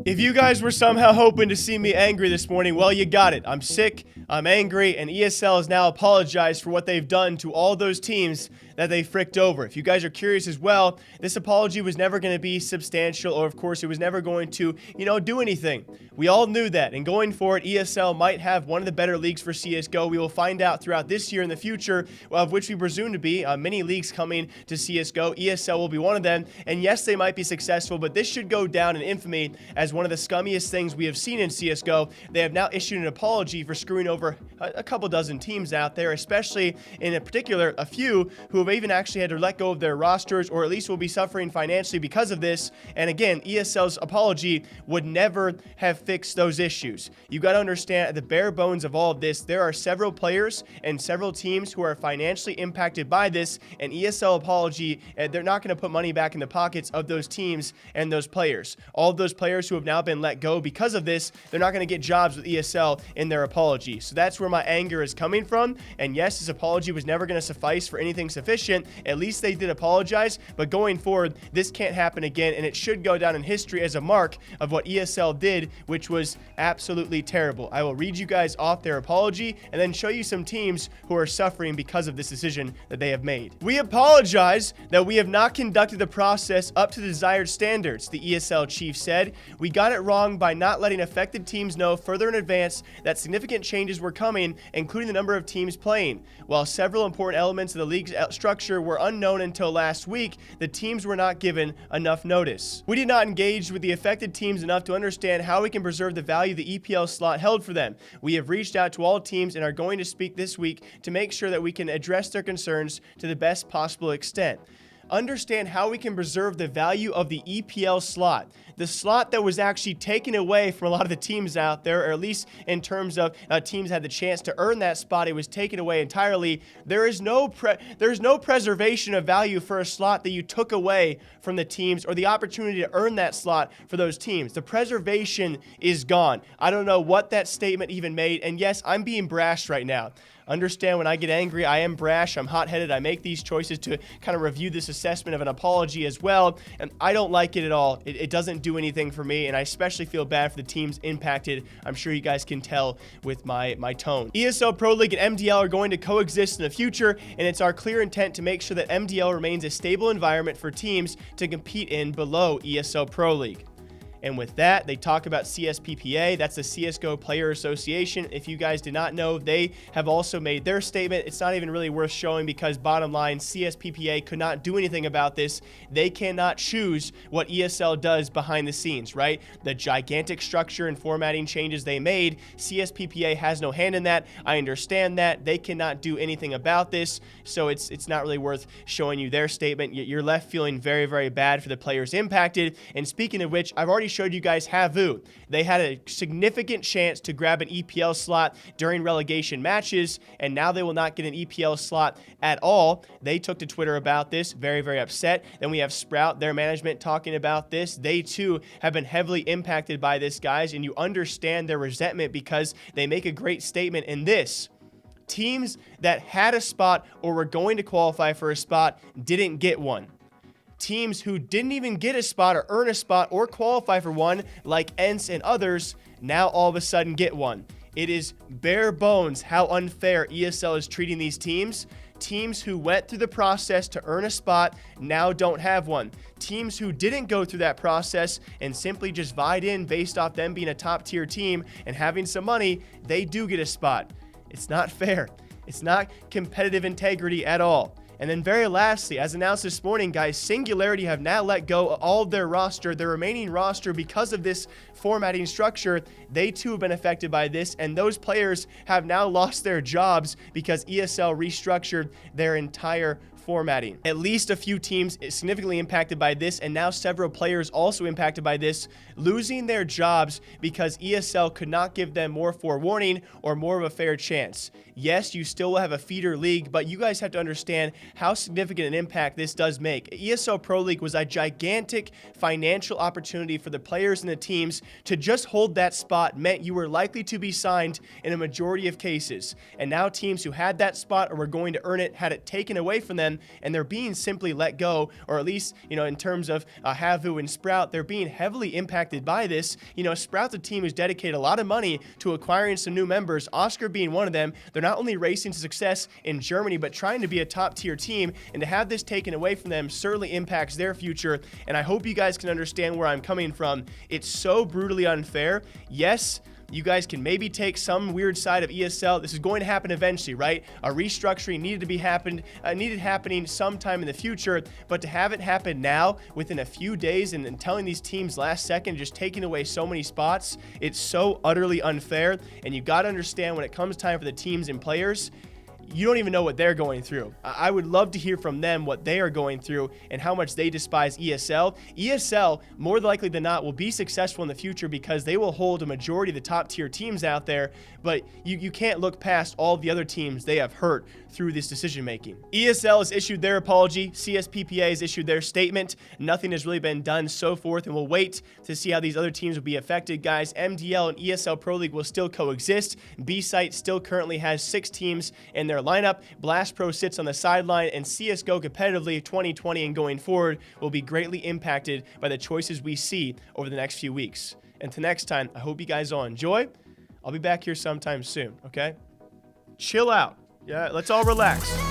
If you guys were somehow hoping to see me angry this morning, well, you got it. I'm sick, I'm angry, and ESL has now apologized for what they've done to all those teams that they fricked over. If you guys are curious as well, this apology was never going to be substantial, or of course, it was never going to, do anything. We all knew that, and going forward, ESL might have one of the better leagues for CSGO. We will find out throughout this year and the future, of which we presume to be many leagues coming to CSGO. ESL will be one of them, and yes, they might be successful, but this should go down in infamy as one of the scummiest things we have seen in CSGO. They have now issued an apology for screwing over a couple dozen teams out there, especially in particular a few who have even actually had to let go of their rosters, or at least will be suffering financially because of this. And again, ESL's apology would never have fixed those issues. You got to understand, at the bare bones of all of this, there are several players and several teams who are financially impacted by this, and ESL apology, they're not going to put money back in the pockets of those teams and those players. All of those players who have now been let go because of this, they're not going to get jobs with ESL in their apology. So that's where my anger is coming from. And yes, this apology was never going to suffice for anything sufficient. At least they did apologize, but going forward, this can't happen again, and it should go down in history as a mark of what ESL did, which was absolutely terrible. I will read you guys off their apology and then show you some teams who are suffering because of this decision that they have made. We apologize that we have not conducted the process up to the desired standards, the ESL chief said. We got it wrong by not letting affected teams know further in advance that significant changes were coming, including the number of teams playing. While several important elements of the league's structure were unknown until last week, the teams were not given enough notice. We did not engage with the affected teams enough to understand how we can preserve the value the EPL slot held for them. We have reached out to all teams and are going to speak this week to make sure that we can address their concerns to the best possible extent. Understand how we can preserve the value of the EPL slot. The slot that was actually taken away from a lot of the teams out there, or at least in terms of teams had the chance to earn that spot, it was taken away entirely. There's no preservation of value for a slot that you took away from the teams, or the opportunity to earn that slot for those teams. The preservation is gone. I don't know what that statement even made, and yes, I'm being brash right now. Understand, when I get angry, I am brash, I'm hot-headed, I make these choices to kind of review this assessment of an apology as well, and I don't like it at all. It doesn't do anything for me, and I especially feel bad for the teams impacted. I'm sure you guys can tell with my tone. ESL Pro League and MDL are going to coexist in the future, and it's our clear intent to make sure that MDL remains a stable environment for teams to compete in below ESL Pro League. And with that, they talk about CSPPA. That's the CSGO Player Association. If you guys did not know, they have also made their statement. It's not even really worth showing because bottom line, CSPPA could not do anything about this. They cannot choose what ESL does behind the scenes, right? The gigantic structure and formatting changes they made, CSPPA has no hand in that. I understand that. They cannot do anything about this, so it's not really worth showing you their statement. You're left feeling very, very bad for the players impacted. And speaking of which, I've already showed you guys Havu. They had a significant chance to grab an EPL slot during relegation matches, and now they will not get an EPL slot at all. They took to Twitter about this, very, very upset. Then we have Sprout, their management, talking about this. They too have been heavily impacted by this, guys, and you understand their resentment because they make a great statement in this. Teams that had a spot or were going to qualify for a spot didn't get one. Teams who didn't even get a spot or earn a spot or qualify for one, like ENCE and others, now all of a sudden get one. It is bare bones how unfair ESL is treating these teams. Teams who went through the process to earn a spot now don't have one. Teams who didn't go through that process and simply just vied in based off them being a top-tier team and having some money, they do get a spot. It's not fair. It's not competitive integrity at all. And then very lastly, as announced this morning, guys, Singularity have now let go of all of their roster, their remaining roster, because of this formatting structure. They too have been affected by this, and those players have now lost their jobs because ESL restructured their entire formatting. At least a few teams significantly impacted by this, and now several players also impacted by this, losing their jobs because ESL could not give them more forewarning or more of a fair chance. Yes, you still will have a feeder league, but you guys have to understand how significant an impact this does make. ESL Pro League was a gigantic financial opportunity for the players and the teams. To just hold that spot meant you were likely to be signed in a majority of cases. And now teams who had that spot or were going to earn it had it taken away from them. them, and they're being simply let go, or at least, in terms of Havu and Sprout, they're being heavily impacted by this. Sprout's a team who's dedicated a lot of money to acquiring some new members, Oscar being one of them. They're not only racing to success in Germany, but trying to be a top-tier team, and to have this taken away from them certainly impacts their future, and I hope you guys can understand where I'm coming from. It's so brutally unfair. Yes, you guys can maybe take some weird side of ESL. This is going to happen eventually, right? A restructuring needed happening sometime in the future, but to have it happen now within a few days and telling these teams last second, just taking away so many spots, it's so utterly unfair. And you got to understand, when it comes time for the teams and players, you don't even know what they're going through. I would love to hear from them what they are going through and how much they despise ESL. ESL, more likely than not, will be successful in the future because they will hold a majority of the top tier teams out there, but you can't look past all the other teams they have hurt through this decision making. ESL has issued their apology. CSPPA has issued their statement. Nothing has really been done so forth, and we'll wait to see how these other teams will be affected, guys. MDL and ESL Pro League will still coexist. B-Site still currently has 6 teams in their lineup. Blast Pro sits on the sideline, and CSGO competitively 2020 and going forward will be greatly impacted by the choices we see over the next few weeks. Until next time, I hope you guys all enjoy. I'll be back here sometime soon, okay? Chill out. Yeah, let's all relax.